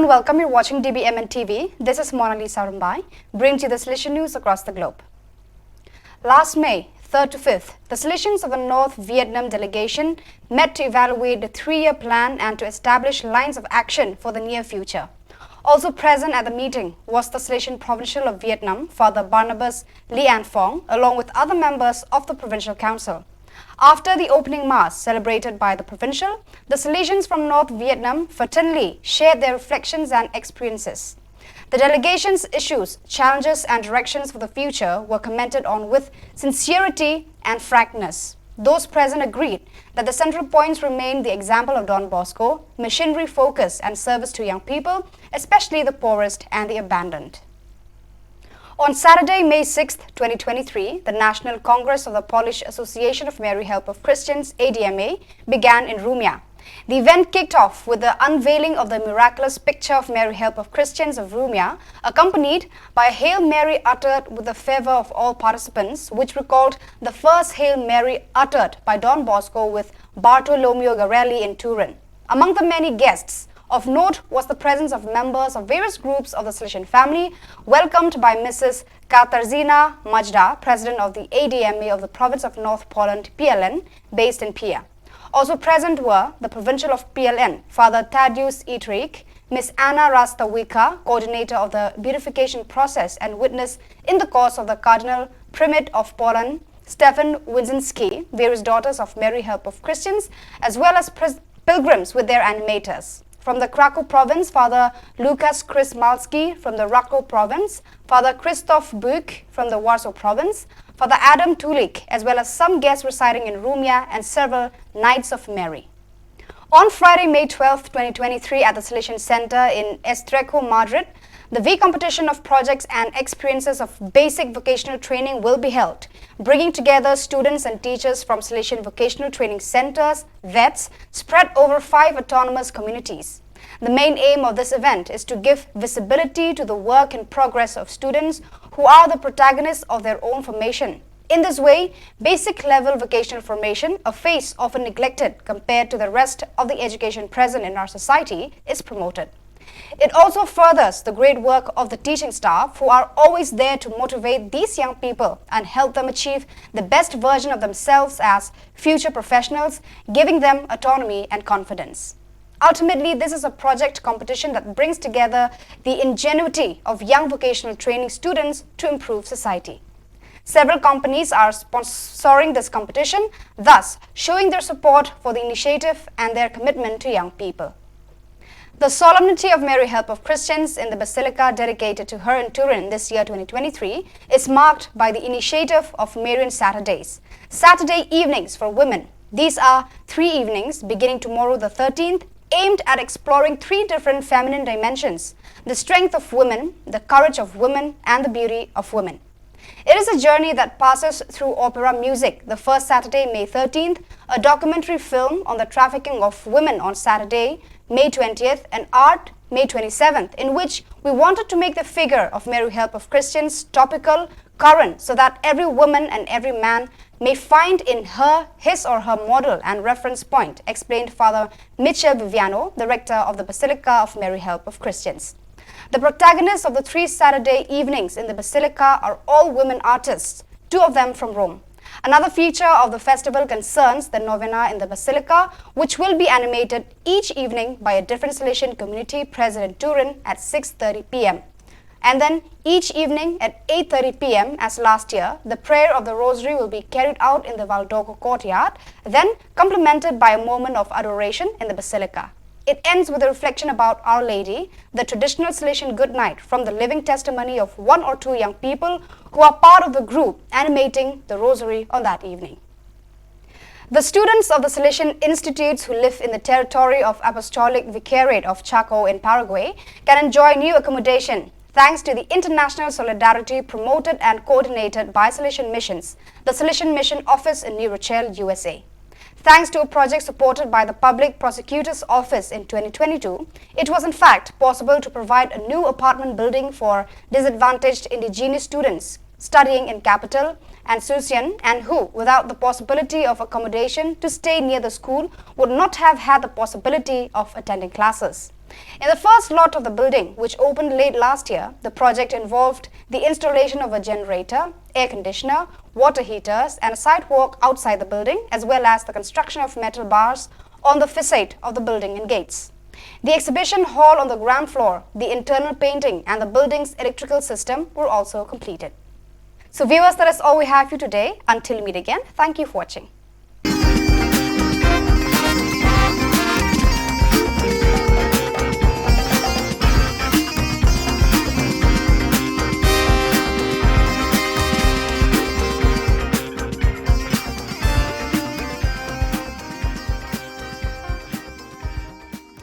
warm welcome. You're watching dbmnTv. This is Monalisa Rumbai, bringing you the Salesian news across the globe. Last May 3rd to 5th, the Salesians of the North Vietnam delegation met to evaluate the 3-year plan and to establish lines of action for the near future. Also present at the meeting was the Salesian Provincial of Vietnam, Father Barnabas Lian Phong, along with other members of the Provincial Council. After the opening mass celebrated by the Provincial, the Salesians from North Vietnam fraternally shared their reflections and experiences. The delegation's issues, challenges and directions for the future were commented on with sincerity and frankness. Those present agreed that the central points remain the example of Don Bosco, missionary focus and service to young people, especially the poorest and the abandoned. On Saturday, May 6, 2023, the National Congress of the Polish Association of Mary Help of Christians, ADMA, began in Rumia. The event kicked off with the unveiling of the miraculous picture of Mary Help of Christians of Rumia, accompanied by a Hail Mary uttered with the favor of all participants, which recalled the first Hail Mary uttered by Don Bosco with Bartolomeo Garelli in Turin. Among the many guests, of note was the presence of members of various groups of the Salesian family, welcomed by Mrs. Katarzyna Majda, President of the ADMA of the Province of North Poland, PLN, based in Pia. Also present were the Provincial of PLN, Father Tadeusz Itrik, Miss Anna Rastawika, Coordinator of the Beatification Process and witness in the cause of the Cardinal Primate of Poland, Stefan Winzinski, various daughters of Mary Help of Christians, as well as pilgrims with their animators. From the Krakow province, Father Lukas Krysmalski; from the Rakow province, Father Krzysztof Buk; from the Warsaw province, Father Adam Tulik, as well as some guests residing in Rumia and several Knights of Mary. On Friday, May 12, 2023, at the Salesian Center in Estrecho, Madrid, the V competition of projects and experiences of basic vocational training will be held, bringing together students and teachers from Salesian vocational training centers, VETs, spread over 5 autonomous communities. The main aim of this event is to give visibility to the work in progress of students who are the protagonists of their own formation. In this way, basic level vocational formation, a phase often neglected compared to the rest of the education present in our society, is promoted. It also furthers the great work of the teaching staff who are always there to motivate these young people and help them achieve the best version of themselves as future professionals, giving them autonomy and confidence. Ultimately, this is a project competition that brings together the ingenuity of young vocational training students to improve society. Several companies are sponsoring this competition, thus showing their support for the initiative and their commitment to young people. The Solemnity of Mary Help of Christians in the Basilica dedicated to her in Turin this year 2023 is marked by the initiative of Marian Saturdays, Saturday evenings for women. These are 3 evenings beginning tomorrow the 13th, aimed at exploring 3 different feminine dimensions: the strength of women, the courage of women, and the beauty of women. It is a journey that passes through opera music, the first Saturday, May 13th, a documentary film on the trafficking of women on Saturday, May 20th, and art, May 27th, in which we wanted to make the figure of Mary Help of Christians topical, current, so that every woman and every man may find in her his or her model and reference point, explained Father Michel Viviano, the rector of the Basilica of Mary Help of Christians. The protagonists of the 3 Saturday evenings in the Basilica are all women artists, 2 of them from Rome. Another feature of the festival concerns the novena in the Basilica, which will be animated each evening by a different Salesian community present in Turin at 6:30 p.m. And then each evening at 8:30 p.m. as last year, the prayer of the Rosary will be carried out in the Valdoco courtyard, then complemented by a moment of adoration in the Basilica. It ends with a reflection about Our Lady, the traditional Salesian good night from the living testimony of 1 or 2 young people who are part of the group animating the Rosary on that evening. The students of the Salesian institutes who live in the territory of Apostolic Vicariate of Chaco in Paraguay can enjoy new accommodation thanks to the international solidarity promoted and coordinated by Salesian Missions, the Salesian Mission Office in New Rochelle, USA. Thanks to a project supported by the Public Prosecutor's Office in 2022, it was in fact possible to provide a new apartment building for disadvantaged indigenous students studying in Capital and Salesian and who, without the possibility of accommodation to stay near the school, would not have had the possibility of attending classes. In the first lot of the building, which opened late last year, the project involved the installation of a generator, air conditioner, water heaters and a sidewalk outside the building, as well as the construction of metal bars on the facade of the building and gates. The exhibition hall on the ground floor, the internal painting and the building's electrical system were also completed. So viewers, that is all we have for you today. Until we meet again, thank you for watching.